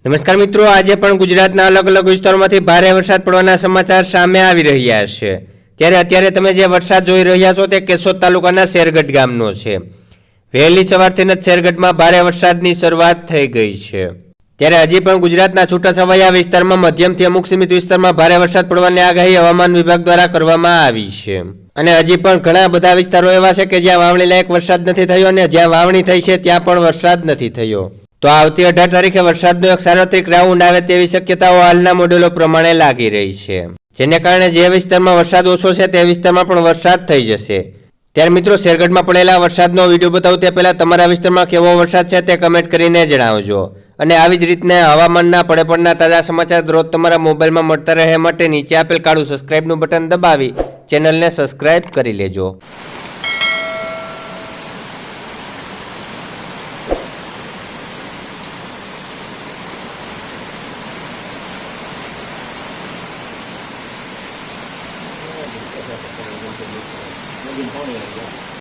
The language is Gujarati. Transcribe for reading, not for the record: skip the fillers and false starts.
નમસ્કાર મિત્રો, આજે પણ ગુજરાતના અલગ અલગ વિસ્તારોમાંથી ભારે વરસાદ પડવાના સમાચાર સામે આવી રહ્યા છે। ત્યારે અત્યારે તમે જે વરસાદ જોઈ રહ્યા છો તે કેશોદ તાલુકાના શેરગઢ ગામનો છે। વહેલી સવારથી જ શેરગઢમાં ભારે વરસાદની શરૂઆત થઈ ગઈ છે। ત્યારે હજી પણ ગુજરાતના છૂટાછવાયા વિસ્તારમાં મધ્યમથી અમુક સીમિત વિસ્તારમાં ભારે વરસાદ પડવાની આગાહી હવામાન વિભાગ દ્વારા કરવામાં આવી છે। અને હજી પણ ઘણા બધા વિસ્તારો એવા છે કે જ્યાં વાવણી લાયક વરસાદ નથી થયો અને જ્યાં વાવણી થઈ છે ત્યાં પણ વરસાદ નથી થયો। તો આવતી 18 તારીખે વરસાદનો એક સાર્વત્રિક રાઉન્ડ આવે તેવી શક્યતાઓ હાલના મોડેલો પ્રમાણે લાગી રહી છે, જેને કારણે જે વિસ્તારમાં વરસાદ ઓછો છે તે વિસ્તારમાં પણ વરસાદ થઈ જશે। ત્યારે મિત્રો, શેરગઢમાં પડેલા વરસાદનો વિડીયો બતાવું તે પહેલા તમારા વિસ્તારમાં કેવો વરસાદ છે તે કમેન્ટ કરીને જણાવજો। અને આવી જ રીતના હવામાનના પડે તાજા સમાચાર દરરોજ તમારા મોબાઈલમાં મળતા રહે માટે નીચે આપેલ કાળું સબસ્ક્રાઇબનું બટન દબાવી ચેનલને સબસ્ક્રાઇબ કરી લેજો।